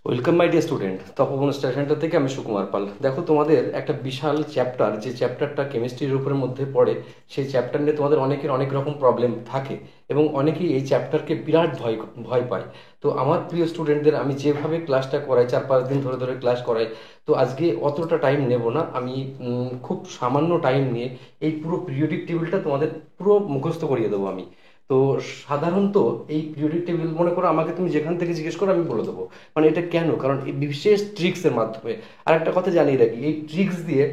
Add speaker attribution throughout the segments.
Speaker 1: Welcome my dear student, Tapoban study centre থেকে আমি সুকুমার পাল। দেখো, তোমাদের একটা বিশাল চ্যাপ্টার, যে চ্যাপ্টারটা কেমিস্ট্রির উপরের মধ্যে পড়ে, সেই চ্যাপ্টার নিয়ে তোমাদের অনেকের অনেক রকম প্রবলেম থাকে এবং অনেকেই এই চ্যাপ্টারকে বিরাট ভয় ভয় পায়। তো আমার প্রিয় স্টুডেন্টদের আমি যেভাবে ক্লাসটা করাই, 4-5 দিন ধরে ধরে ক্লাস করাই, তো আজকে অতটা টাইম নেব না আমি। খুব সামান্য টাইম নিয়ে এই পুরো পিরিয়ডিক টেবিলটা তোমাদের পুরো মুখস্থ করিয়ে দেবো আমি। তো সাধারণত এই পিরিয়ডিক টেবিল, মনে করো আমাকে তুমি যেখান থেকে জিজ্ঞেস করো আমি বলে দেবো। মানে এটা কেন? কারণ এই বিশেষ ট্রিক্সের মাধ্যমে। আর একটা কথা জানিয়ে রাখি, এই ট্রিক্স দিয়ে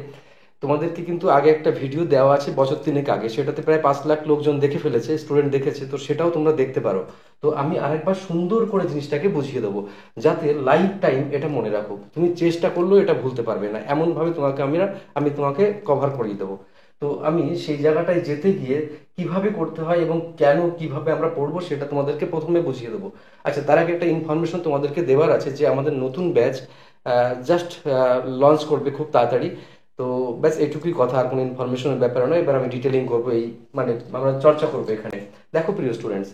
Speaker 1: তোমাদেরকে কিন্তু আগে একটা ভিডিও দেওয়া আছে বছর তিনেক আগে, সেটাতে প্রায় 5 লাখ লোকজন দেখে ফেলেছে, স্টুডেন্ট দেখেছে, তো সেটাও তোমরা দেখতে পারো। তো আমি আরেকবার সুন্দর করে জিনিসটাকে বুঝিয়ে দেবো, যাতে লাইফ টাইম এটা মনে রাখো। তুমি চেষ্টা করলেও এটা ভুলতে পারবে না, এমনভাবে তোমাকে আমি তোমাকে কভার করিয়ে দেবো। তো আমি সেই জায়গাটায় যেতে গিয়ে কিভাবে করতে হয় এবং কেন কিভাবে আমরা পড়বো সেটা তোমাদেরকে প্রথমে বুঝিয়ে দেবো। আচ্ছা, তার আগে একটা ইনফরমেশন তোমাদেরকে দেওয়ার আছে, যে আমাদের নতুন ব্যাচ জাস্ট লঞ্চ করবে খুব তাড়াতাড়ি। তো ব্যাস এটুকুই কথা, আর কোনো ইনফরমেশনের ব্যাপার নয়। এবার আমি ডিটেলিং করবো, এই মানে আমরা চর্চা করবো এখানে। দেখো প্রিয় স্টুডেন্টস,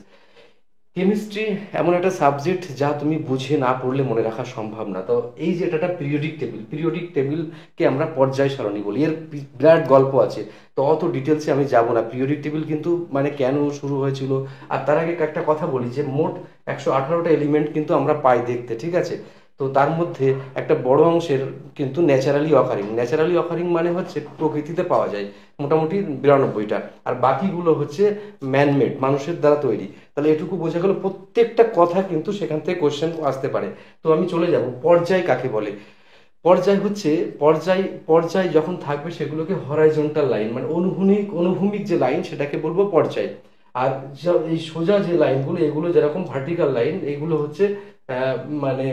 Speaker 1: কেমিস্ট্রি এমন একটা সাবজেক্ট যা তুমি বুঝে না পড়লে মনে রাখা সম্ভব না। তো এই যে এটা পিরিয়ডিক টেবিল, পিরিয়ডিক টেবিলকে আমরা পর্যায় সারণী বলি, এর বিরাট গল্প আছে। তো অত ডিটেলসে আমি যাব না। পিরিয়ডিক টেবিল কিন্তু মানে কেন শুরু হয়েছিল, আর তার আগে একটা কথা বলি, যে মোট 118টা এলিমেন্ট কিন্তু আমরা পাই দেখতে, ঠিক আছে? তো তার মধ্যে একটা বড় অংশের কিন্তু ন্যাচারালি অকারিং। ন্যাচারালি অকারিং মানে হচ্ছে প্রকৃতিতে পাওয়া যায় মোটামুটি 92টা, আর বাকিগুলো হচ্ছে ম্যানমেড, মানুষের দ্বারা তৈরি। তাহলে এটুকু বোঝা গেল, প্রত্যেকটা কথা কিন্তু সেখান থেকে কোশ্চেন আসতে পারে। তো আমি চলে যাব, পর্যায় কাকে বলে। পর্যায় হচ্ছে, পর্যায় পর্যায় যখন থাকবে সেগুলোকে হরাইজন্টাল লাইন, মানে অনুভূমিক অনুভূমিক যে লাইন সেটাকে বলবো পর্যায়। আর এই সোজা যে লাইনগুলো, এগুলো যেরকম ভার্টিক্যাল লাইন, এগুলো হচ্ছে মানে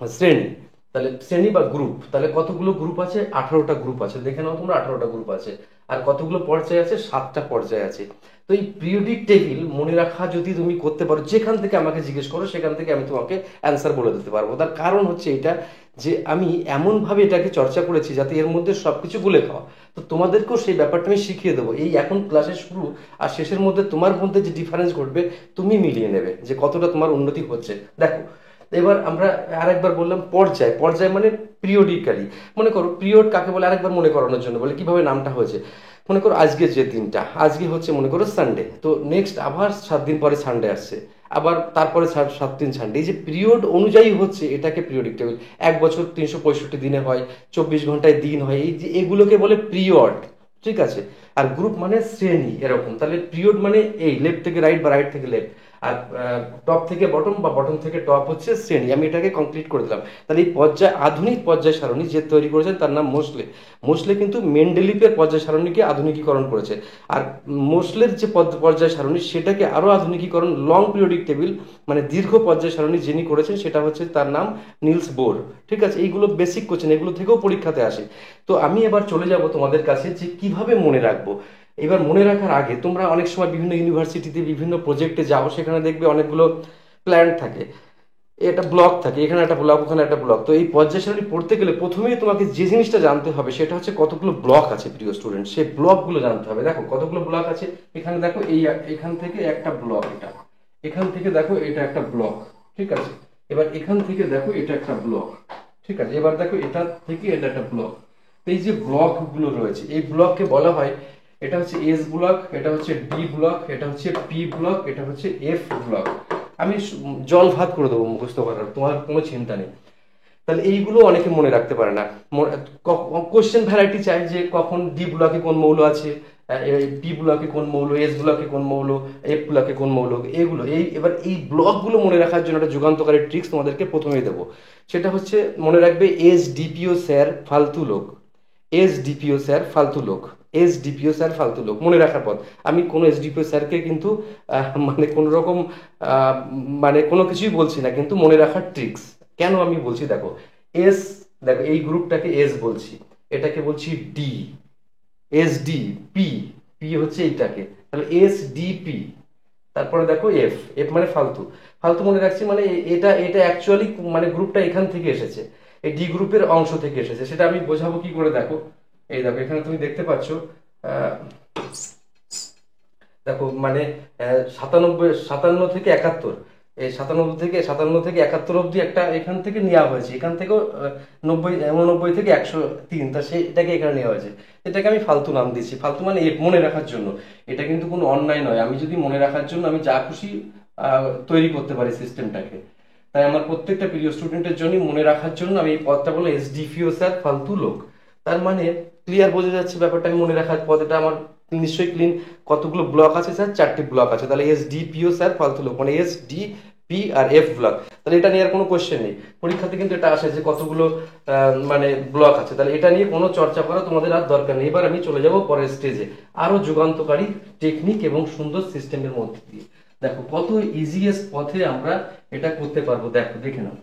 Speaker 1: শ্রেণী। তাহলে শ্রেণী বা গ্রুপ, তাহলে কতগুলো গ্রুপ আছে? 18টা গ্রুপ আছে, দেখে নাও তোমরা, 18টা গ্রুপ আছে। আর কতগুলো পর্যায় আছে? 7টা পর্যায় আছে। তো এই পিরিয়ডিক টেবিল মনে রাখা যদি তুমি করতে পারো, যেখান থেকে আমাকে জিজ্ঞেস করো সেখান থেকে আমি তোমাকে অ্যান্সার বলে দিতে পারবো। তার কারণ হচ্ছে এটা, যে আমি এমনভাবে এটাকে চর্চা করেছি যাতে এর মধ্যে সবকিছু গুলে খাওয়া। তো তোমাদেরকেও সেই ব্যাপারটা আমি শিখিয়ে দেবো। এই এখন ক্লাসের শুরু আর শেষের মধ্যে তোমার মধ্যে যে ডিফারেন্স ঘটবে, তুমি মিলিয়ে নেবে যে কতটা তোমার উন্নতি হচ্ছে। দেখো, এবার আমরা আরেকবার বললাম পর্যায়। পর্যায় মানে পিরিয়ডিক্যালি। মনে করো পিরিয়ড কাকে বলে, আরেকবার মনে করানোর জন্য বলে কিভাবে নামটা হয়েছে। মনে করো আজকে যে দিনটা, আজকে হচ্ছে মনে করো সানডে, তো নেক্সট আবার 7 দিন পরে সানডে আসছে, আবার তারপরে 7 দিন সানডে। এই যে পিরিয়ড অনুযায়ী হচ্ছে, এটাকে পিরিয়ডিক টেবিল। 1 বছর 365 দিনে হয়, 24 ঘন্টায় দিন হয়, এই যে এগুলোকে বলে পিরিয়ড, ঠিক আছে? আর গ্রুপ মানে শ্রেণী, এরকম। তাহলে পিরিয়ড মানে এই লেফট থেকে রাইট বা রাইট থেকে লেফট, আর টপ থেকে বটম বা বটম থেকে টপ হচ্ছে শ্রেণী। আমি এটাকে কমপ্লিট করে দিলাম। তাহলে এই পর্যায়, আধুনিক পর্যায় সারণী যে তৈরি করেছেন তার নাম মোসলে। মোসলে কিন্তু মেন্ডেলিফের পর্যায় সারণীকে আধুনিকীকরণ করেছে। আর মোসলের যে পর্যায় সারণী সেটাকে আরো আধুনিকীকরণ, লং পিরিয়ডিক টেবিল মানে দীর্ঘ পর্যায় সারণী যিনি করেছেন সেটা হচ্ছে, তার নাম নিলস বোর। ঠিক আছে? এইগুলো বেসিক কোশ্চেন, এগুলো থেকেও পরীক্ষাতে আসে। তো আমি এবার চলে যাব তোমাদের কাছে, যে কিভাবে মনে রাখবো। এবার মনে রাখার আগে, তোমরা অনেক সময় বিভিন্ন ইউনিভার্সিটিতে বিভিন্ন প্রজেক্টে যাও, সেখানে দেখবে অনেকগুলো প্ল্যান্ট থাকে, এটা ব্লক থাকে, এখানে একটা ব্লক, ওখানে একটা ব্লক। তো এই পর্যায় সারণী পড়তে গেলে প্রথমেই তোমাকে যে জিনিসটা জানতে হবে সেটা হচ্ছে কতগুলো ব্লক আছে প্রিয় স্টুডেন্ট, সেই ব্লকগুলো জানতে হবে। দেখো কতগুলো ব্লক আছে। এখানে দেখো, এই এখান থেকে একটা ব্লক, এটা এখান থেকে দেখো এটা একটা ব্লক, ঠিক আছে? এবার এখান থেকে দেখো এটা একটা ব্লক, ঠিক আছে? এবার দেখো এটা থেকে এটা একটা ব্লক। তো এই যে ব্লকগুলো রয়েছে, এই ব্লককে বলা হয়, এটা হচ্ছে এস ব্লক, এটা হচ্ছে ডি ব্লক, এটা হচ্ছে পি ব্লক, এটা হচ্ছে এফ ব্লক। আমি জল ভাত করে দেবো মুখস্থ করার, তোমার কোনো চিন্তা নেই। তাহলে এইগুলো অনেকে মনে রাখতে পারে না। কোশ্চেন ভ্যারাইটি চাই, যে কখন ডি ব্লকে কোন মৌল আছে, পি ব্লকে কোন মৌল, এস ব্লকে কোন মৌল, এফ ব্লকে কোন মৌল, এগুলো এবার এই ব্লকগুলো মনে রাখার জন্য একটা যুগান্তকারী ট্রিক্স তোমাদেরকে প্রথমেই দেবো। সেটা হচ্ছে, মনে রাখবে, এস ডিপিও স্যার ফালতু লোক। এস ডিপিও স্যার ফালতু লোক। এস ডিপিও স্যার ফালতু লোক মনে রাখার পর, আমি কোনো এস ডিপিও স্যারকে কিন্তু মানে কোনো রকম আহ, মানে কোনো কিছুই বলছি না, কিন্তু মনে রাখার ট্রিক্স কেন আমি বলছি, দেখো। এস, দেখো এই গ্রুপটাকে এস বলছি, এটাকে বলছি D, S D. P, P হচ্ছে এইটাকে, তাহলে এস ডি পি। তারপরে দেখো এফ, এফ মানে ফালতু। ফালতু মনে রাখছি মানে এটা এটা অ্যাকচুয়ালি মানে গ্রুপটা এখান থেকে এসেছে, এই ডি গ্রুপের অংশ থেকে এসেছে। সেটা আমি বোঝাবো কি করে, দেখো। এই দেখো এখানে তুমি দেখতে পাচ্ছ, আহ, দেখো মানে 97, 57 থেকে 71, এই 57 থেকে 71 অব্দি একটা এখান থেকে নেওয়া হয়েছে, এখান থেকেও 89 থেকে 103, তা সেটাকে এখানে নেওয়া হয়েছে। এটাকে আমি ফালতু নাম দিয়েছি, ফালতু মানে মনে রাখার জন্য। এটা কিন্তু কোনো অন্যায় নয়, আমি যদি মনে রাখার জন্য আমি যা খুশি তৈরি করতে পারি সিস্টেমটাকে। তাই আমার প্রত্যেকটা প্রিয় স্টুডেন্টের জন্য মনে রাখার জন্য আমি এই পদটা বলে এসডিপিও স্যার ফালতু লোক। তার মানে ক্লিয়ার বোঝা যাচ্ছে ব্যাপারটা, আমি মনে রাখার পদ, এটা আমার নিশ্চয়ই ক্লিন। কতগুলো ব্লক আছে স্যার? 4টি ব্লক আছে। তাহলে এসডিপিও স্যার ফালতু লোক মানে এসডি আর এফ ব্লক। তাহলে এটা নিয়ে আর কোনো কোশ্চেন নেই, পরীক্ষাতে কিন্তু এটা আসে যে কতগুলো মানে ব্লক আছে। তাহলে এটা নিয়ে কোনো চর্চা করা তোমাদের আর দরকার নেই। এবার আমি চলে যাব পরের স্টেজে, আরো যুগান্তকারী টেকনিক এবং সুন্দর সিস্টেমের মধ্যে দিয়ে। দেখো কত ইজিয়েস্ট পথে আমরা এটা করতে পারবো, দেখো দেখে নাও।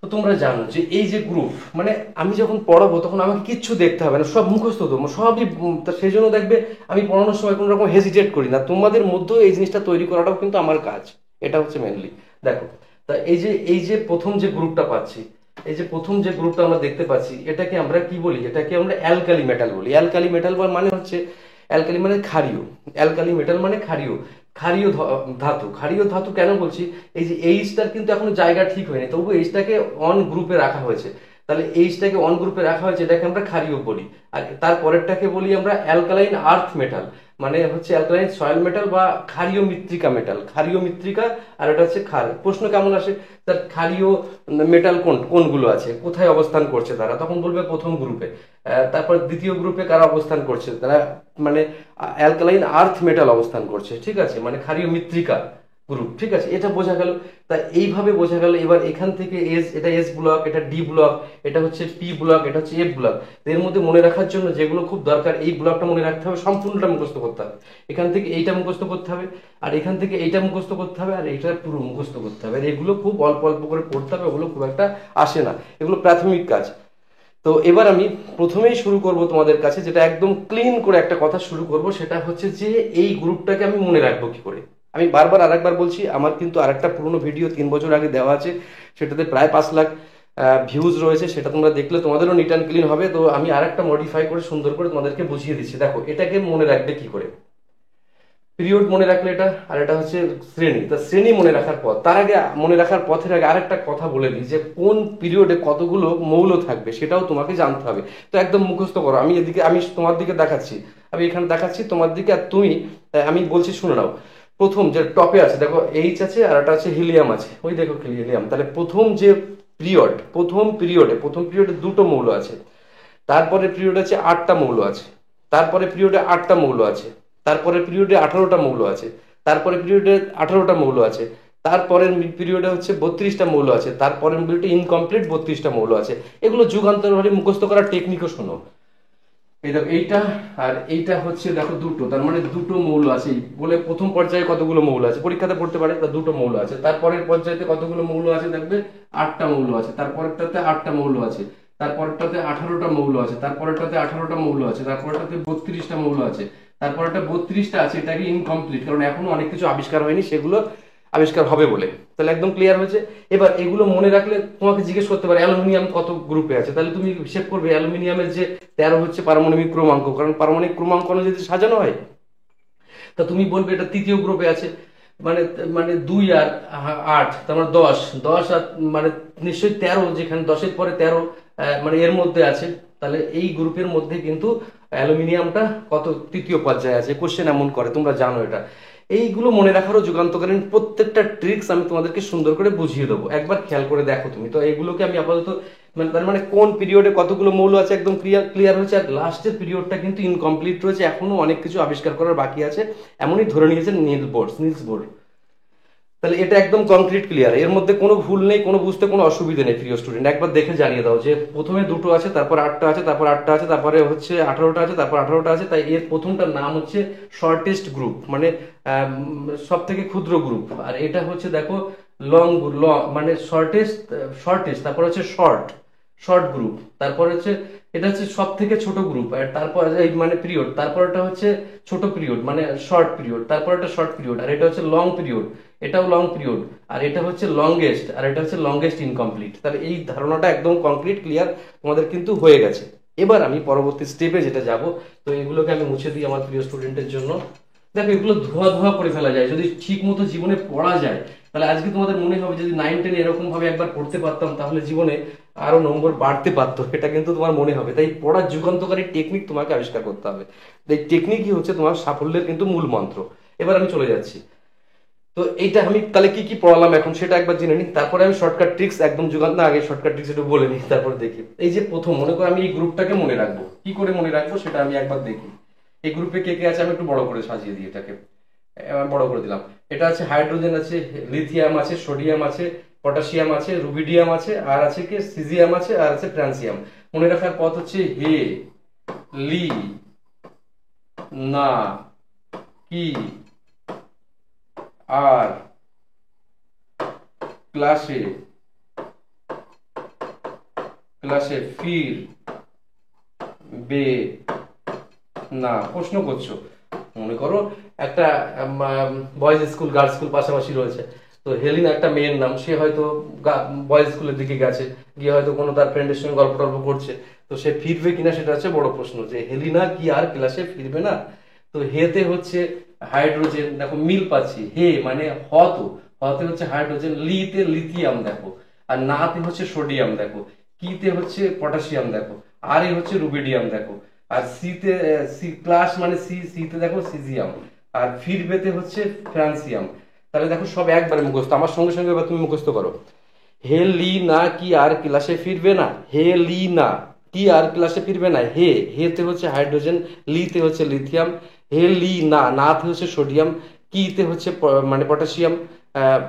Speaker 1: তো তোমরা জানো যে এই যে গ্রুপ, মানে আমি যখন পড়াবো তখন আমাকে কিচ্ছু দেখতে হবে না, সব মুখস্থ দেবো সবই। সেই জন্য দেখবে আমি পড়ানোর সময় কোনো রকম হেজিটেট করি না। তোমাদের মধ্যেও এই জিনিসটা তৈরি করাটাও কিন্তু আমার কাজ, এটা হচ্ছে মেনলি। দেখো তা এই যে প্রথম যে গ্রুপটা পাচ্ছি, এই যে প্রথম যে গ্রুপটা আমরা দেখতে পাচ্ছি, এটাকে আমরা কি বলি? এটাকে আমরা অ্যালকালি মেটাল বলি। অ্যালকালি মেটাল মানে হচ্ছে, অ্যালকালি মানে ক্ষারীয়, অ্যালকালি মেটাল মানে ক্ষারীয়, ক্ষারীয় ধাতু। ক্ষারীয় ধাতু কেন বলছি? এই যে এইচটার কিন্তু এখনো জায়গা ঠিক হয়নি, তবু এইচটাকে অন গ্রুপে রাখা হয়েছে। তাহলে এইচটাকে অন গ্রুপে রাখা হয়েছে, এটাকে আমরা ক্ষারীয় বলি। আর তারপরেরটাকে বলি আমরা অ্যালকালাইন আর্থ মেটাল, মানে হচ্ছে অ্যালকালাইন সয়েল মেটাল বা ক্ষারীয় মৃত্তিকা মেটাল। ক্ষারীয় মৃত্তিকা আর এটা হচ্ছে ক্ষার। প্রশ্ন কেমন আসে, তার ক্ষারীয় মেটাল কোনগুলো আছে, কোথায় অবস্থান করছে তারা? তখন বলবে প্রথম গ্রুপে। তারপর দ্বিতীয় গ্রুপে কারা অবস্থান করছে? তারা মানে অ্যালকালাইন আর্থ মেটাল অবস্থান করছে, ঠিক আছে, মানে ক্ষারীয় মৃত্তিকা গ্রুপ, ঠিক আছে, এটা বোঝা গেল। তা এইভাবে বোঝা গেল। এবার এখান থেকে এটা এস ব্লক, এটা ডি ব্লক, এটা হচ্ছে পি ব্লক, এটা হচ্ছে এফ ব্লক। এর মধ্যে মনে রাখার জন্য যেগুলো খুব দরকার, এই ব্লকটা মনে রাখতে হবে, সম্পূর্ণটা মুখস্থ করতে হবে। এখান থেকে এইটা মুখস্থ করতে হবে, আর এখান থেকে এইটা মুখস্থ করতে হবে, আর এইটা পুরো মুখস্থ করতে হবে। আর এগুলো খুব অল্প অল্প করে পড়তে হবে, ওগুলো খুব একটা আসে না, এগুলো প্রাথমিক কাজ। তো এবার আমি প্রথমেই শুরু করব তোমাদের কাছে, যেটা একদম ক্লিন করে একটা কথা শুরু করব, সেটা হচ্ছে যে এই গ্রুপটাকে আমি মনে রাখবো কি করে। আমি বারবার আরেকবার বলছি, আমার কিন্তু আরেকটা পুরনো ভিডিও 3 বছর আগে দেওয়া আছে, সেটাতে প্রায় 5 লাখ ভিউজ রয়েছে, সেটা তোমরা দেখলে তোমাদেরও নিট অ্যান্ড ক্লিন হবে। তো আমি আরেকটা মডিফাই করে সুন্দর করে তোমাদেরকে বুঝিয়ে দিচ্ছি। দেখো এটাকে মনে রাখবে কি করে। পিরিয়ড মনে রাখলে এটা, আর এটা হচ্ছে শ্রেণী। তা শ্রেণী মনে রাখার পথ, তার আগে মনে রাখার পথের আগে আরেকটা কথা বলে দিই, যে কোন পিরিয়ডে কতগুলো মৌল থাকবে সেটাও তোমাকে জানতে হবে। তো একদম মুখস্থ করো। আমি তোমার দিকে দেখাচ্ছি, আমি এখানে দেখাচ্ছি তোমার দিকে, আর তুমি আমি বলছি শুনে নাও। প্রথম যে টপে আছে দেখো এইচ আছে, আর একটা আছে হিলিয়াম আছে, ওই দেখো হিলিয়াম। তাহলে প্রথম পিরিয়ডে 2টো মৌল আছে। তারপরে পিরিয়ড আছে 8টা মৌল আছে। তারপরে পিরিয়ডে 8টা মৌল আছে। তারপরে পিরিয়ডে 18টা মৌল আছে। তারপরে পিরিয়ডে 18টা মৌল আছে। তারপরের পিরিয়ডে হচ্ছে 32টা মৌল আছে। তারপরের পিরিয়ডে ইনকমপ্লিট 32টা মৌল আছে। এগুলো যুগান্তরভাবে মুখস্থ করার টেকনিকও শোনো। এই দেখো এইটা আর এইটা হচ্ছে দেখো 2টো, তার মানে 2টো মৌল আছে বলে প্রথম পর্যায়ে কতগুলো মৌল আছে পরীক্ষাতে পড়তে পারে, তা 2টো মৌল আছে। তারপরের পর্যায়েতে কতগুলো মৌল আছে দেখবে 8টা মৌল আছে। তারপরেরটাতে 8টা মৌল আছে। তারপরেরটাতে 18টা মৌল আছে। তারপরেরটাতে 18টা মৌল আছে। তারপরেরটাতে 32টা মৌল আছে। তারপরেরটা 32টা আছে, এটাকে ইনকমপ্লিট, কারণ এখনো অনেক কিছু আবিষ্কার হয়নি, সেগুলো আবিষ্কার হবে বলে। তাহলে একদম ক্লিয়ার হয়েছে। এবার এগুলো মনে রাখলে তোমাকে জিজ্ঞেস করতে পারে অ্যালুমিনিয়াম কত গ্রুপে আছে, তাহলে তুমি হিসেব করবে অ্যালুমিনিয়ামের যে 13 হচ্ছে পারমাণবিক ক্রমাঙ্ক, কারণ পারমাণবিক ক্রমাঙ্ক যদি সাজানো হয়, তা তুমি বলবে এটা 3য় গ্রুপে আছে। মানে মানে 2 আর 8, তার মানে 10 আর মানে নিশ্চয়ই 13, যেখানে 10-এর পরে 13 মানে এর মধ্যে আছে। তাহলে এই গ্রুপের মধ্যে কিন্তু অ্যালুমিনিয়ামটা কত 3য় পর্যায়ে আছে। কোশ্চেন এমন করে, তোমরা জানো এটা। এইগুলো মনে রাখারও যুগান্তকালীন প্রত্যেকটা ট্রিক্স আমি তোমাদেরকে সুন্দর করে বুঝিয়ে দেবো, একবার খেয়াল করে দেখো তুমি। তো এইগুলোকে আমি আপাতত তার মানে কোন পিরিয়ডে কতগুলো মৌল আছে একদম ক্লিয়ার হয়েছে। আর লাস্টের পিরিয়ডটা কিন্তু ইনকমপ্লিট রয়েছে, এখনো অনেক কিছু আবিষ্কার করার বাকি আছে, এমনই ধরে নিয়েছেন নিলস বোর। তাহলে এটা একদম কংক্রিট ক্লিয়ার, এর মধ্যে কোনো ভুল নেই, কোনো বুঝতে কোনো অসুবিধা নেই। প্রিয় স্টুডেন্ট একবার দেখে জানিয়ে দাও যে প্রথমে 2টো আছে, তারপর 8টা আছে, তারপর 8টা আছে, তারপরে হচ্ছে 18টা আছে, তারপর 18টা আছে। তাই এর প্রথমটার নাম হচ্ছে শর্টেস্ট গ্রুপ, মানে সব থেকে ক্ষুদ্র গ্রুপ। আর এটা হচ্ছে দেখো লং মানে শর্টেস্ট, তারপর হচ্ছে শর্ট গ্রুপ। তারপর হচ্ছে এটা হচ্ছে সব থেকে ছোট গ্রুপ। আর তারপর এই মানে পিরিয়ড, তারপর এটা হচ্ছে ছোট পিরিয়ড মানে শর্ট পিরিয়ড, তারপর এটা শর্ট পিরিয়ড, আর এটা হচ্ছে লং পিরিয়ড, এটাও লং পিরিয়ড, আর এটা হচ্ছে লংগেস্ট, আর এটা হচ্ছে লংগেস্ট ইনকমপ্লিট। তাহলে এই ধারণাটা একদম কমপ্লিট ক্লিয়ার তোমাদের কিন্তু হয়ে গেছে। এবার আমি পরবর্তী স্টেপে যেটা যাব, তো এগুলোকে আমি মুছে দিই আমার প্রিয় স্টুডেন্টের জন্য। দেখো এগুলো ধোয়া করে ফেলা যায় যদি ঠিক মতো জীবনে পড়া যায়। তাহলে আজকে তোমাদের মনে হবে যদি 9-10 এরকম ভাবে একবার পড়তে পারতাম তাহলে জীবনে আরো নম্বর বাড়তে পারতো, এটা কিন্তু তোমার মনে হবে। তাই পড়ার যুগান্তকারী টেকনিক তোমাকে আবিষ্কার করতে হবে। এই টেকনিকই হচ্ছে তোমার সাফল্যের কিন্তু মূল মন্ত্র। এবার আমি চলে যাচ্ছি, তো এইটা আমি তাহলে কি কি পড়ালাম এখন সেটা একবার জেনে নিই, তারপরে আমি শর্টকাট ট্রিক্স একদম যুগান্ত না, আগে শর্টকাট ট্রিক্স একটু বলে নিই, তারপর দেখি। এই যে প্রথম মনে করো আমি এই গ্রুপটাকে মনে রাখবো, কি করে মনে রাখবো সেটা আমি একবার দেখি। এই গ্রুপে কে কে আছে আমি একটু বড় করে সাজিয়ে দিই এটাকে, বড় করে দিলাম। এটা আছে হাইড্রোজেন আছে, লিথিয়াম আছে, সোডিয়াম আছে, পটাশিয়াম আছে, রুবিডিয়াম আছে, আর আছে কি সিজিয়াম আছে, আর আছে ট্রান্সিয়াম। মনে রাখার পথ হচ্ছে হে লি না কি আর ক্লাসে ক্লাসে ফির বে না। প্রশ্ন করছো, মনে করো একটা বয়েজ স্কুল গার্লস স্কুল পাশাপাশি রয়েছে, তো হেলিনা একটা মেয়ের নাম, সে হয়তো বয়েজ স্কুলের দিকে গেছে, গিয়ে হয়তো কোনো তার ফ্রেন্ডের সঙ্গে গল্প টল্প করছে, তো সে ফিরবে কিনা সেটা হচ্ছে বড় প্রশ্ন, যে হেলিনা কি আর ক্লাসে ফিরবে না। তো হেতে হচ্ছে হাইড্রোজেন, দেখো মিল পাচ্ছি, হে মানে হতে হচ্ছে হাইড্রোজেন, লিতে লিথিয়াম দেখো, আর নাতে হচ্ছে সোডিয়াম দেখো, কিতে হচ্ছে পটাশিয়াম দেখো, আর এ হচ্ছে রুবিডিয়াম দেখো, আর সিতে সি প্লাস মানে সিতে দেখো সিজিয়াম, আর ফিরবেতে হচ্ছে ফ্রান্সিয়াম। তাহলে দেখো সব একবারে মুখস্থ, আমার সঙ্গে সঙ্গে এবার তুমি মুখস্থ করো। হে লি না কি আর ক্লাসে ফিরবে না, হে লি না কি আর ক্লাসে ফিরবে না, হেতে হচ্ছে হাইড্রোজেন, লিতে হচ্ছে লিথিয়াম, হে লি না নাতে হচ্ছে সোডিয়াম, কিতে হচ্ছে মানে পটাশিয়াম,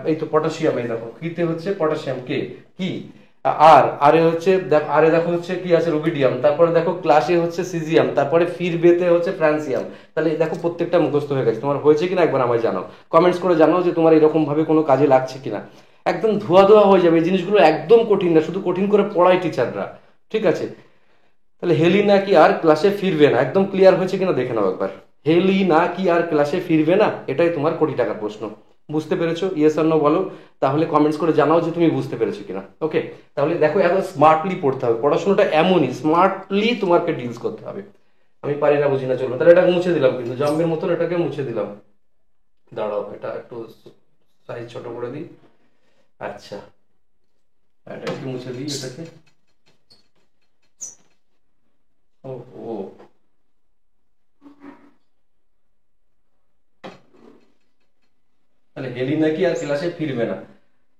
Speaker 1: এই তো পটাশিয়াম, এই দেখো কিতে হচ্ছে পটাশিয়াম, কে কি, আর আরে হচ্ছে আরে দেখো হচ্ছে কি আছে রুবিডিয়াম, তারপরে দেখো ক্লাসে হচ্ছে সিজিয়াম, তারপরে ফিরবেতে হচ্ছে ফ্রান্সিয়াম। তাহলে দেখো প্রত্যেকটা মুখস্থ হয়ে গেছে। তোমার হয়েছে কিনা একবার আমায় জানাও, কমেন্টস করে জানাও যে তোমার এরকম ভাবে কোনো কাজে লাগছে কিনা। একদম ধোয়া ধোয়া হয়ে যাবে, এই জিনিসগুলো একদম কঠিন না, শুধু কঠিন করে পড়ায় টিচাররা, ঠিক আছে। তাহলে হেলিনা কি আর ক্লাসে ফিরবে না, একদম ক্লিয়ার হয়েছে কিনা দেখে নাও একবার। হেলিনা কি আর ক্লাসে ফিরবে না, এটাই তোমার কোটি টাকার প্রশ্ন। বুঝতে পেরেছো? ইয়েস আর নো বলো, তাহলে কমেন্টস করে জানাও যে তুমি বুঝতে পেরেছো কিনা। ওকে, তাহলে দেখো এত স্মার্টলি পড়তে হবে, পড়াশোনাটা এমনই স্মার্টলি তোমাকে ডিলস করতে হবে। আমি পারি না বুঝি না চলবে, তাহলে এটা মুছে দিলাম, কিন্তু জম্বের মতন এটাকে মুছে দিলাম। দাঁড়াও, এটা একটু সাইজ ছোট করে দিই। আচ্ছা, এটা একটু মুছে দিই এটাকে। ও ও তাহলে হেলিনা কি আর ক্লাসে ফিরবে না,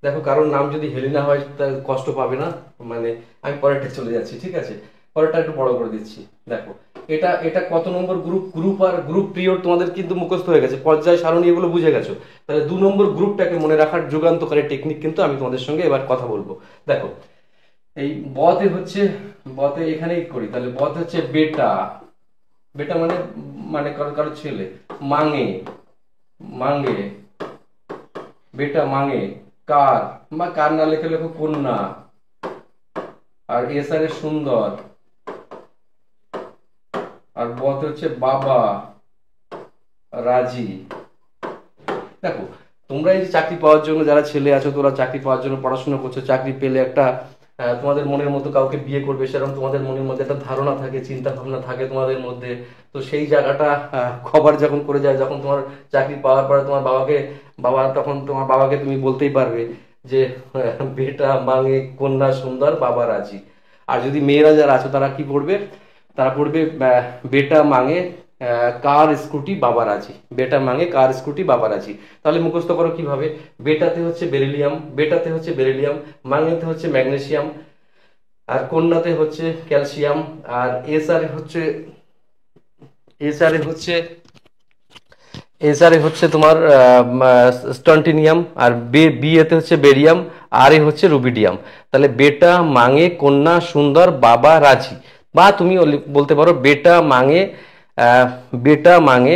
Speaker 1: দেখো কারোর নাম যদি হেলিনা হয় তার কষ্ট পাবে না, মানে আমি পরেরটা চলে যাচ্ছি, ঠিক আছে। পরেরটা একটু বড় করে দিচ্ছি। দেখো এটা এটা কত নম্বর গ্রুপ, আর গ্রুপ পিরিয়ড তোমাদের কিন্তু মুখস্থ হয়ে গেছে, পর্যায় সারণী এগুলো বুঝে গেছো। তাহলে 2 নম্বর গ্রুপটাকে মনে রাখার যুগান্তকারী টেকনিক কিন্তু আমি তোমাদের সঙ্গে এবার কথা বলবো। দেখো এই বতে হচ্ছে, বতে এখানেই করি, তাহলে বতে হচ্ছে বেটা, বেটা মানে মানে কারো কারো ছেলে, মাঙে মাঙে বেটা মাঙে, কার বা কার না লেখে লেখো কন্যা, আর এসারে সুন্দর, আর বতে হচ্ছে বাবা রাজি। দেখো তোমরা এই যে চাকরি পাওয়ার জন্য যারা ছেলে আছো, তোরা চাকরি পাওয়ার জন্য পড়াশোনা করছো, চাকরি পেলে একটা তোমাদের মনের মতো কাউকে বিয়ে করবে সেরকম তোমাদের মনের মধ্যে একটা ধারণা থাকে, চিন্তা ভাবনা থাকে তোমাদের মধ্যে। তো সেই জায়গাটা কভার যখন করে যায়, যখন তোমার চাকরি পাওয়ার পরে তোমার বাবাকে, তখন তোমার বাবাকে তুমি বলতেই পারবে যে বেটা মাঙে কন্যা সুন্দর বাবা রাজি। আর যদি মেয়েরা যারা আছো তারা কি পড়বে, তারা পড়বে বেটা মাঙে কার স্কুটি বাবা রাজি, বেটা মাঙে কার স্কুটি বাবা রাজি। তাহলে মুখস্থ করো কিভাবে, বেটাতে হচ্ছে বেরিলিয়াম, বেটাতে হচ্ছে বেরিলিয়াম, মাঙেতে হচ্ছে ম্যাগনেসিয়াম, আর কন্যাতে হচ্ছে ক্যালসিয়াম, আর এসআরে হচ্ছে তোমার স্টন্টিনিয়াম, আর বিয়েতে হচ্ছে বেরিয়াম, আর এ হচ্ছে রুবিডিয়াম। তাহলে বেটা মাঙে কন্যা সুন্দর বাবা রাজি, বা তুমি বলতে পারো বেটা মাঙে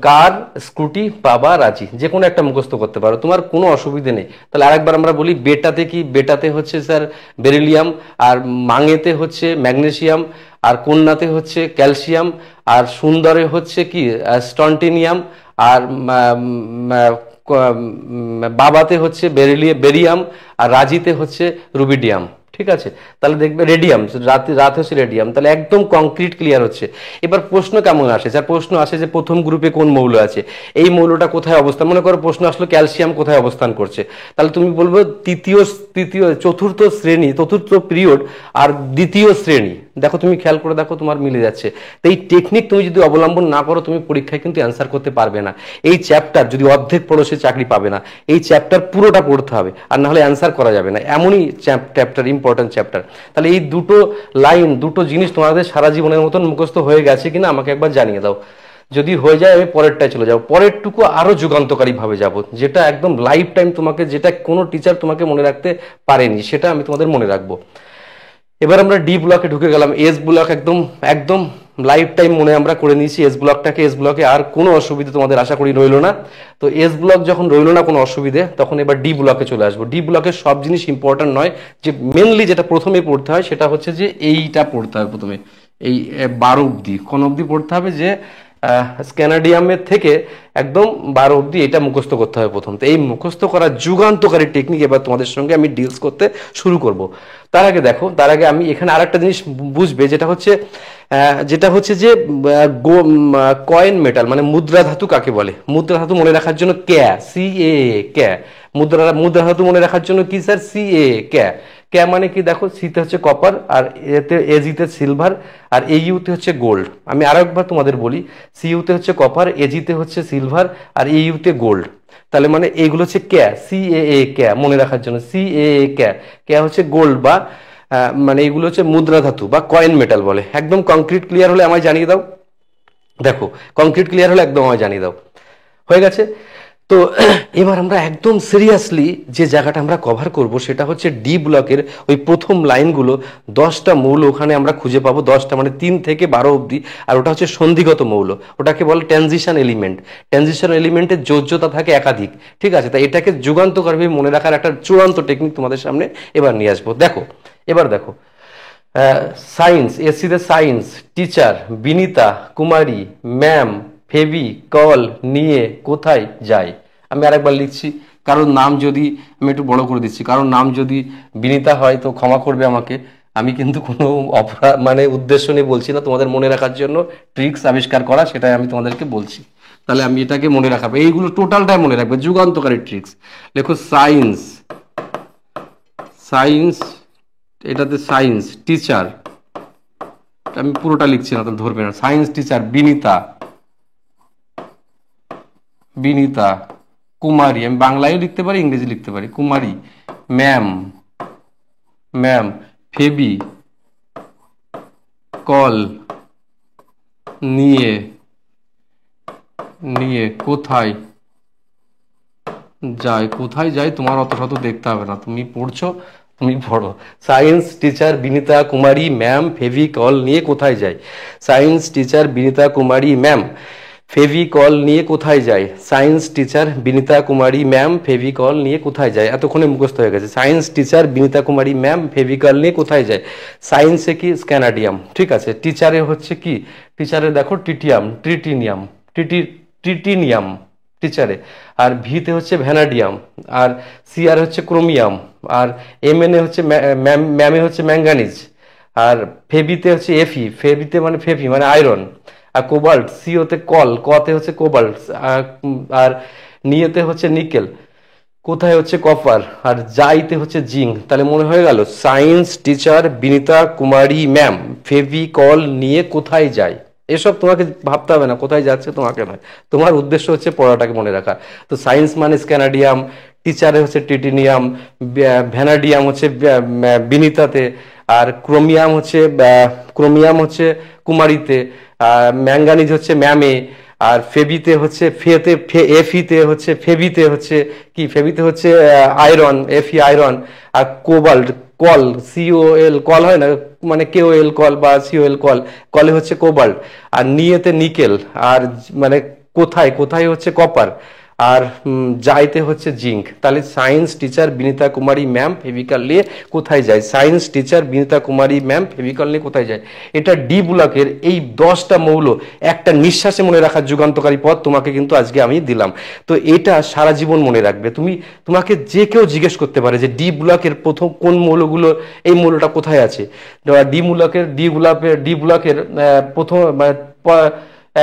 Speaker 1: কার স্কুটি বাবা রাজি, যে কোনো একটা মুখস্থ করতে পারো, তোমার কোনো অসুবিধে নেই। তাহলে আরেকবার আমরা বলি, বেটাতে কি, বেটাতে হচ্ছে স্যার বেরিলিয়াম, আর মাঙেতে হচ্ছে ম্যাগনেসিয়াম, আর কন্যাতে হচ্ছে ক্যালসিয়াম, আর সুন্দরে হচ্ছে কি স্টন্টিনিয়াম, আর বাবাতে হচ্ছে বেরিয়াম, আর রাজিতে হচ্ছে রুবিডিয়াম। ঠিক আছে, তাহলে দেখবে রেডিয়াম, রাতে হচ্ছে রেডিয়াম, তাহলে একদম কংক্রিট ক্লিয়ার হচ্ছে। এবার প্রশ্ন কেমন আসে, যার প্রশ্ন আসে যে প্রথম গ্রুপে কোন মৌল আছে, এই মৌলটা কোথায় অবস্থান, মনে করো প্রশ্ন আসলো ক্যালসিয়াম কোথায় অবস্থান করছে, তাহলে তুমি বলবো চতুর্থ শ্রেণী, চতুর্থ পিরিয়ড আর দ্বিতীয় শ্রেণী। দেখো তুমি খেয়াল করে দেখো, তোমার মিলে যাচ্ছে। তো এই টেকনিক তুমি যদি অবলম্বন না করো, তুমি পরীক্ষায় কিন্তু অ্যান্সার করতে পারবে না। এই চ্যাপ্টার যদি অর্ধেক পড়ো, সে চাকরি পাবে না। এই চ্যাপ্টার পুরোটা পড়তে হবে, আর না হলে অ্যান্সার করা যাবে না, এমনই চ্যাপ্টার, ইম্পর্টেন্ট চ্যাপ্টার। তাহলে এই দুটো লাইন, দুটো জিনিস তোমাদের সারা জীবনের মতন মুখস্থ হয়ে গেছে কিনা আমাকে একবার জানিয়ে দাও। যদি হয়ে যায় আমি পরেরটায় চলে যাবো, পরেরটুকু আরো যুগান্তকারী ভাবে যাব, যেটা একদম লাইফ টাইম তোমাকে, যেটা কোনো টিচার তোমাকে মনে রাখতে পারেনি, সেটা আমি তোমাদের মনে রাখবো। এবার আমরা ডি ব্লকে ঢুকে গেলাম। এস ব্লক একদম একদম লাইফ টাইম মনে আমরা করে নিয়েছি এস ব্লকটাকে। এস ব্লকে আর কোনো অসুবিধা তোমাদের আশা করি রইলো না। তো এস ব্লক যখন রইলো না কোনো অসুবিধে, তখন এবার ডি ব্লকে চলে আসবো। ডি ব্লকের সব জিনিস ইম্পর্টেন্ট নয়, যে মেনলি যেটা প্রথমে পড়তে হয় সেটা হচ্ছে যে এইটা পড়তে হবে প্রথমে, এই 12 অব্দি। কোন অব্দি পড়তে হবে, যে স্ক্যানাডিয়ামের থেকে একদম 12 অব্দি, এটা মুখস্থ করতে হবে প্রথম। তো এই মুখস্থ করার যুগান্তকারী টেকনিক এবার তোমাদের সঙ্গে আমি ডিলস করতে শুরু করব। তার আগে দেখো, তার আগে আমি এখানে আরেকটা জিনিস বুঝবে, যেটা হচ্ছে যে কয়েন মেটাল মানে মুদ্রা ধাতু কাকে বলে। মুদ্রা ধাতু মনে রাখার জন্য ক্যা, সি এ ক্যা। মুদ্রা ধাতু মনে রাখার জন্য কি স্যার, সি এ ক্যা। ক্যা মানে কি, দেখো সিতে হচ্ছে কপার, আর এতে এজিতে সিলভার, আর এ ইউতে হচ্ছে গোল্ড। আমি আরো একবার তোমাদের বলি, সি ইউতে হচ্ছে কপার, এজিতে হচ্ছে সিলভার, আর এ ইউতে গোল্ড। তাহলে মানে এইগুলো হচ্ছে ক্যা, সি এ ক্যা মনে রাখার জন্য, সি এ ক্যা। ক্যা হচ্ছে গোল্ড বা মানে এগুলো হচ্ছে মুদ্রা ধাতু বা কয়েন মেটাল বলে। একদম কংক্রিট ক্লিয়ার হলে আমায় জানিয়ে দাও। দেখো কংক্রিট ক্লিয়ার হলে একদম আমায় জানিয়ে দাও। হয়ে গেছে। তো এবার আমরা একদম সিরিয়াসলি যে জায়গাটা আমরা কভার করব, সেটা হচ্ছে ডি ব্লকের ওই প্রথম লাইনগুলো। 10টা মৌল ওখানে আমরা খুঁজে পাবো, 10টা মানে 3 থেকে 12 অব্দি। আর ওটা হচ্ছে সন্ধিগত মৌল, ওটাকে বলে ট্রানজিশন এলিমেন্ট। ট্রানজিশন এলিমেন্টের যোজ্যতা থাকে একাধিক, ঠিক আছে। তাই এটাকে যুগান্তকারী মনে রাখার একটা চূড়ান্ত টেকনিক তোমাদের সামনে এবার নিয়ে আসবো। দেখো এবার দেখো, সায়েন্স, এসসিতে সায়েন্স, টিচার বিনিতা কুমারী ম্যাম ফেবি কল নিয়ে কোথায় যায়। আমি আরেকবার লিখছি, কারোর নাম যদি, আমি একটু বড় করে দিচ্ছি, কারোর নাম যদি বিনিতা হয় তো ক্ষমা করবে আমাকে। আমি কিন্তু কোনো অপরাধ মানে উদ্দেশ্য নিয়ে বলছি না, তোমাদের মনে রাখার জন্য ট্রিক্স আবিষ্কার করা, সেটাই আমি তোমাদেরকে বলছি। তাহলে আমি এটাকে মনে রাখাবো, এইগুলো টোটালটাই মনে রাখবে, যুগান্তকারী ট্রিক্স। দেখো সায়েন্স, সায়েন্স, এটাতে সায়েন্স টিচার, আমি পুরোটা লিখছি না তো ধরবে না। সায়েন্স টিচার বিনিতা, বিনিতা কুমারী, আমি বাংলায় লিখতে পারি ইংরেজি লিখতে পারি, কুমারী ম্যাম, ম্যাম ফেবি কল নিয়ে, নিয়ে কোথায় যায়। কোথায় যায় তোমার অত শত দেখতে হবে না, তুমি পড়ছো, তুমি পড়ো। সায়েন্স টিচার বিনিতা কুমারী ম্যাম ফেভিকল নিয়ে কোথায় যায়। সায়েন্স টিচার বিনিতা কুমারী ম্যাম ফেভিকল নিয়ে কোথায় যায়। সায়েন্স টিচার বিনিতা কুমারী ম্যাম ফেভিকল নিয়ে কোথায় যায়। এতক্ষণে মুখস্থ হয়ে গেছে। সায়েন্স টিচার বিনিতা কুমারী ম্যাম ফেভিকল নিয়ে কোথায় যায়। সায়েন্সে কি স্ক্যানাডিয়াম, ঠিক আছে। টিচারে হচ্ছে কি, টিচারে দেখো টিটিয়াম, ট্রিটিনিয়াম, ট্রিটিনিয়াম টিচারে। আর ভিতে হচ্ছে ভ্যানাডিয়াম, আর সিআর হচ্ছে ক্রোমিয়াম, আর এমএনএ হচ্ছে ম্যামে হচ্ছে ম্যাঙ্গানিজ, আর ফেবিতে হচ্ছে এফি, ফেবিতে মানে ফেফি মানে আয়রন, আর কোবাল্ট, সিওতে কল, কতে হচ্ছে কোবাল্ট, আর নিয়েতে হচ্ছে নিকেল, কোথায় হচ্ছে কপার, আর যাইতে হচ্ছে জিঙ্ক। তাহলে মনে হয়ে গেল, সায়েন্স টিচার বিনিতা কুমারী ম্যাম ফেভিকল নিয়ে কোথায় যায়। এসব তোমাকে ভাবতে হবে না, কোথায় যাচ্ছে তোমাকে নয়, তোমার উদ্দেশ্য হচ্ছে পড়াটাকে মনে রাখা। তো সায়েন্স মানে স্ক্যানাডিয়াম, টিচারে হচ্ছে টিটিনিয়াম, ভ্যানাডিয়াম হচ্ছে বিনিতাতে, আর ক্রোমিয়াম হচ্ছে কুমারীতে, আর ম্যাঙ্গানিজ হচ্ছে ম্যামে, আর ফেবিতে হচ্ছে এফিতে হচ্ছে ফেবিতে হচ্ছে কি, ফেবিতে হচ্ছে আয়রন, এফি আয়রন, আর কোবাল্ট কল, সিওএল কল হয় না মানে কেওএল কল বা সিওএল কল, কলে হচ্ছে কোবাল্ট, আর নিয়েতে নিকেল, আর মানে কোথায়, কোথায় হচ্ছে কপার, আর যাইতে হচ্ছে জিঙ্ক। তাহলে সায়েন্স টিচার বিনীতা কুমারী ম্যাম ফেভিকল নিয়ে কোথায় যায়? সায়েন্স টিচার বিনীতা কুমারী ম্যাম ফেভিকল নিয়ে কোথায় যায়? এটা ডি ব্লকের এই 10টা মৌল একটা নিঃশ্বাসে মনে রাখার যুগান্তকারী পথ তোমাকে কিন্তু আজকে আমি দিলাম। তো এটা সারা জীবন মনে রাখবে। তোমাকে যে কেউ জিজ্ঞেস করতে পারে যে ডি ব্লকের প্রথম কোন মৌলগুলো, এই মৌলটা কোথায় আছে। ডি ব্লকের প্রথম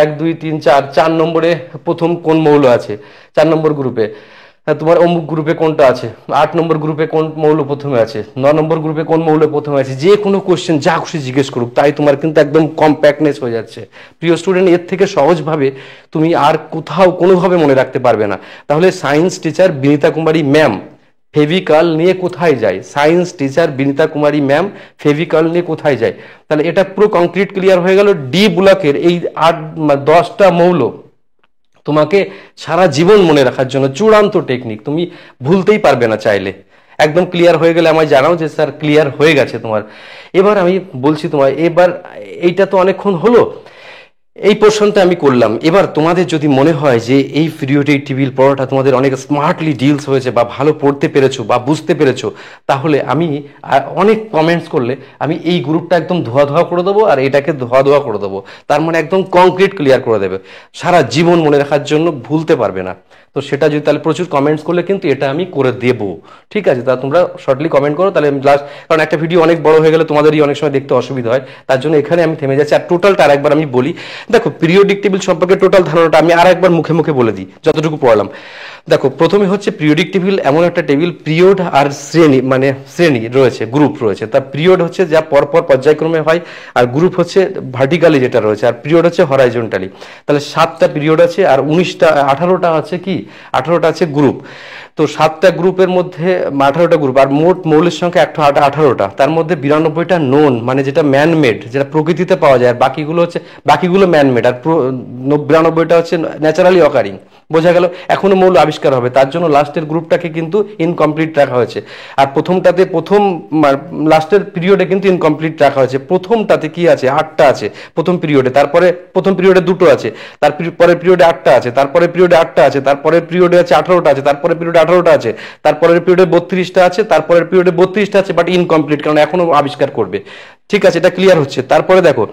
Speaker 1: 1 2 3 4 নম্বরে প্রথম কোন মৌল আছে? 4 নম্বর গ্রুপে। তোমার অমুক গ্রুপে কোনটা আছে? 8 নম্বর গ্রুপে কোন মৌল প্রথমে আছে? 9 নম্বর গ্রুপে কোন মৌল প্রথমে আছে? যে কোনো কোশ্চেন যা খুশি জিজ্ঞেস করুক, তাই তোমার কিন্তু একদম কম্প্যাক্টনেস হয়ে যাচ্ছে। প্রিয় স্টুডেন্ট, এর থেকে সহজভাবে তুমি আর কোথাও কোনোভাবে মনে রাখতে পারবে না। তাহলে সায়েন্স টিচার বিনীতা কুমারী ম্যাম ফেভিকল নিয়ে কোথায় যায়? সায়েন্স টিচার বিনীতা কুমারী ম্যাম ফেভিকল নিয়ে কোথায় যায়? তাহলে এটা পুরো কংক্রিট ক্লিয়ার হয়ে গেল। ডি ব্লকের এই 10টা মৌল তোমাকে সারা জীবন মনে রাখার জন্য চূড়ান্ত টেকনিক, তুমি ভুলতেই পারবে না চাইলে। একদম ক্লিয়ার হয়ে গেলে আমায় জানাও যে স্যার ক্লিয়ার হয়ে গেছে তোমার। এবার আমি বলছি তোমার, এবার এইটা তো অনেকক্ষণ হলো, এই পোর্শনটা আমি করলাম। এবার তোমাদের যদি মনে হয় যে এই পিরিয়ডিক টেবিল পড়াটা তোমাদের অনেক স্মার্টলি ডিলস হয়েছে বা ভালো পড়তে পেরেছো বা বুঝতে পেরেছো, তাহলে আমি অনেক কমেন্টস করলে আমি এই গ্রুপটা একদম ধোয়া ধোয়া করে দেবো আর এটাকে ধোয়া ধোয়া করে দেবো। তার মানে একদম কংক্রিট ক্লিয়ার করে দেবে, সারা জীবন মনে রাখার জন্য, ভুলতে পারবে না। তো সেটা যদি তাহলে প্রচুর কমেন্টস করলে কিন্তু এটা আমি করে দেবো। ঠিক আছে, তা তোমরা শর্টলি কমেন্ট করো, তাহলে আমি লাস্ট, কারণ একটা ভিডিও অনেক বড় হয়ে গেলে তোমাদেরই অনেক সময় দেখতে অসুবিধা হয়, তার জন্য এখানে আমি থেমে যাচ্ছি। আর টোটালটা আরেকবার আমি বলি। দেখো, পিরিয়ডিক টেবিল সম্পর্কে টোটাল ধারণাটা আমি আর একবার মুখে মুখে বলে দিই যতটুকু পড়লাম। দেখো, প্রথমে হচ্ছে পিরিয়ডিক টেবিল এমন একটা টেবিল, পিরিয়ড আর শ্রেণী, মানে শ্রেণী রয়েছে, গ্রুপ রয়েছে। তা পিরিয়ড হচ্ছে যা পরপর পর্যায়ক্রমে হয়, আর গ্রুপ হচ্ছে ভার্টিক্যালি যেটা রয়েছে, আর পিরিয়ড হচ্ছে হরাইজন্টালি। তাহলে 7টা পিরিয়ড আছে আর 18টা আছে কি, 18টা আছে গ্রুপ। তো 7টা গ্রুপের মধ্যে 18টা গ্রুপ, আর মোট মৌলের সংখ্যা 18টা। তার মধ্যে 92টা নোন, মানে যেটা ম্যানমেড, যেটা প্রকৃতিতে পাওয়া যায়, আর বাকিগুলো ম্যানমেড, আর 92টা হচ্ছে ন্যাচারালি অকারিং। বোঝা গেল? এখনো মৌল আবিষ্কার হবে, তার জন্য লাস্টের গ্রুপটাকে কিন্তু ইনকমপ্লিট রাখা হয়েছে। আর লাস্টের পিরিয়ডে কিন্তু ইনকমপ্লিট রাখা হয়েছে। প্রথমটাতে কি আছে? 8টা আছে প্রথম পিরিয়ডে, তারপরে প্রথম পিরিয়ডে 2টো আছে, তারপরের পিরিয়ডে 8টা আছে, তারপরের পিরিয়ডে 8টা আছে, তারপরের পিরিয়ডে আছে 18টা আছে, তারপরের পিরিয়ডে 18টা আছে, তারপরের পিরিয়ডে 32টা আছে, তারপরের পিরিয়ডে 32টা আছে, বাট ইনকমপ্লিট, কারণ এখনো আবিষ্কার করবে। ঠিক আছে, এটা ক্লিয়ার হচ্ছে? তারপরে দেখো,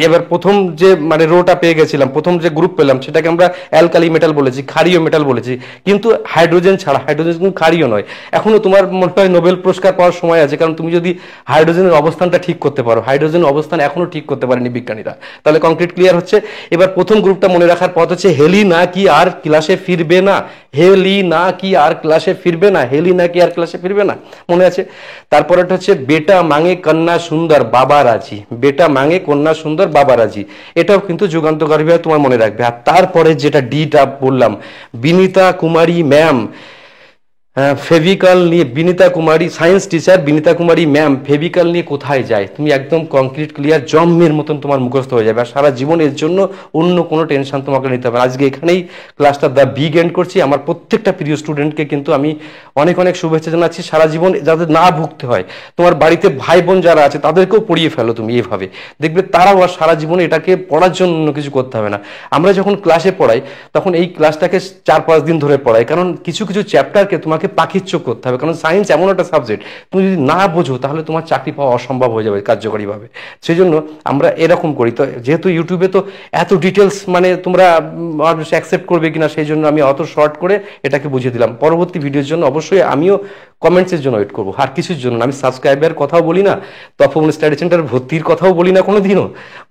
Speaker 1: এবার প্রথম যে মানে রোটা পেয়ে গেছিলাম, প্রথম যে গ্রুপ পেলাম, সেটাকে আমরা অ্যালকালি মেটাল বলেছি, ক্ষারীয় মেটাল বলেছি, কিন্তু হাইড্রোজেন ছাড়া। হাইড্রোজেন কিন্তু ক্ষারীয় নয়। এখনো তোমার মনে হয় নোবেল পুরস্কার পাওয়ার সময় আছে, কারণ তুমি যদি হাইড্রোজেনের অবস্থানটা ঠিক করতে পারো। হাইড্রোজেনের অবস্থান এখনো ঠিক করতে পারেনি বিজ্ঞানীরা। তাহলে কংক্রিট ক্লিয়ার হচ্ছে। এবার প্রথম গ্রুপটা মনে রাখার পথ হচ্ছে হেলি না কি আর ক্লাসে ফিরবে না। হেলি না কি আর ক্লাসে ফিরবে না। হেলি না কি আর ক্লাসে ফিরবে না, মনে আছে? তারপরেটা হচ্ছে বেটা মাঙে কন্যা সুন্দর বাবা রাজি। বেটা মাঙে কন্যা সুন্দর বাবা রাজি, এটাও কিন্তু যুগান্তকারীভাবে তোমার মনে রাখবে। আর তারপরে যেটা ডিটা বললাম, বিনীতা কুমারী ম্যাম ফেভিকল নিয়ে, বিনীতা কুমারী সায়েন্স টিচার বিনীতা কুমারী ম্যাম ফেভিকল নিয়ে কোথায় যায়, তুমি একদম কংক্রিট ক্লিয়ার জম্মের মতন তোমার মুখস্থ হয়ে যাবে। আর সারা জীবন এর জন্য অন্য কোনো টেনশন তোমাকে নিতে হবে। আজকে এখানেই ক্লাসটা দ্য বিগ এন্ড করছি। আমার প্রত্যেকটা প্রিয় স্টুডেন্টকে কিন্তু আমি অনেক অনেক শুভেচ্ছা জানাচ্ছি। সারা জীবন যাদের না ভুগতে হয়, তোমার বাড়িতে ভাই বোন যারা আছে তাদেরকেও পড়িয়ে ফেলো তুমি এইভাবে, দেখবে তারাও আর সারা জীবনে এটাকে পড়ার জন্য অন্য কিছু করতে হবে না। আমরা যখন ক্লাসে পড়াই তখন এই ক্লাসটাকে 4-5 দিন ধরে পড়াই, কারণ কিছু কিছু চ্যাপ্টারকে তোমাকে পাখির চোখ করতে হবে। কারণ সায়েন্স এমন একটা সাবজেক্ট, তুমি যদি না বোঝো তাহলে তোমার চাকরি পাওয়া অসম্ভব হয়ে যাবে কার্যকরীভাবে। সেই জন্য আমরা এরকম করি। তো যেহেতু ইউটিউবে তো এত ডিটেলস মানে তোমরা অ্যাকসেপ্ট করবে কিনা, সেই জন্য আমি অত শর্ট করে এটাকে বুঝিয়ে দিলাম। পরবর্তী ভিডিওর জন্য অবশ্যই আমিও কমেন্টসের জন্য ওয়েট করবো, আর কিছুর জন্য না। আমি সাবস্ক্রাইবের কথাও বলি না, তপবন স্টাডি সেন্টার ভর্তির কথাও বলি না কোনোদিনও,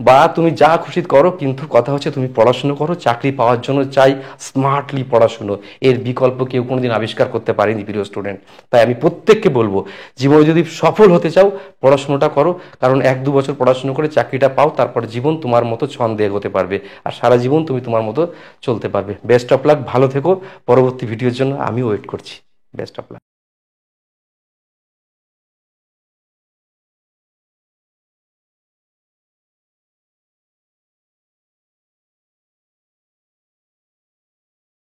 Speaker 1: বা তুমি যা খুশি করো, কিন্তু কথা হচ্ছে তুমি পড়াশুনো করো। চাকরি পাওয়ার জন্য চাই স্মার্টলি পড়াশুনো, এর বিকল্প কেউ কোনোদিন আবিষ্কার করতে পারেনি প্রিয় স্টুডেন্ট। তাই আমি প্রত্যেককে বলবো, জীবনে যদি সফল হতে চাও পড়াশুনোটা করো, কারণ 1-2 বছর পড়াশুনো করে চাকরিটা পাও, তারপর জীবন তোমার মতো ছন্দে এগোতে পারবে, আর সারা জীবন তুমি তোমার মতো চলতে পারবে। বেস্ট অফ লাক, ভালো থেকো। পরবর্তী ভিডিওর জন্য আমিও ওয়েট করছি। Best of luck.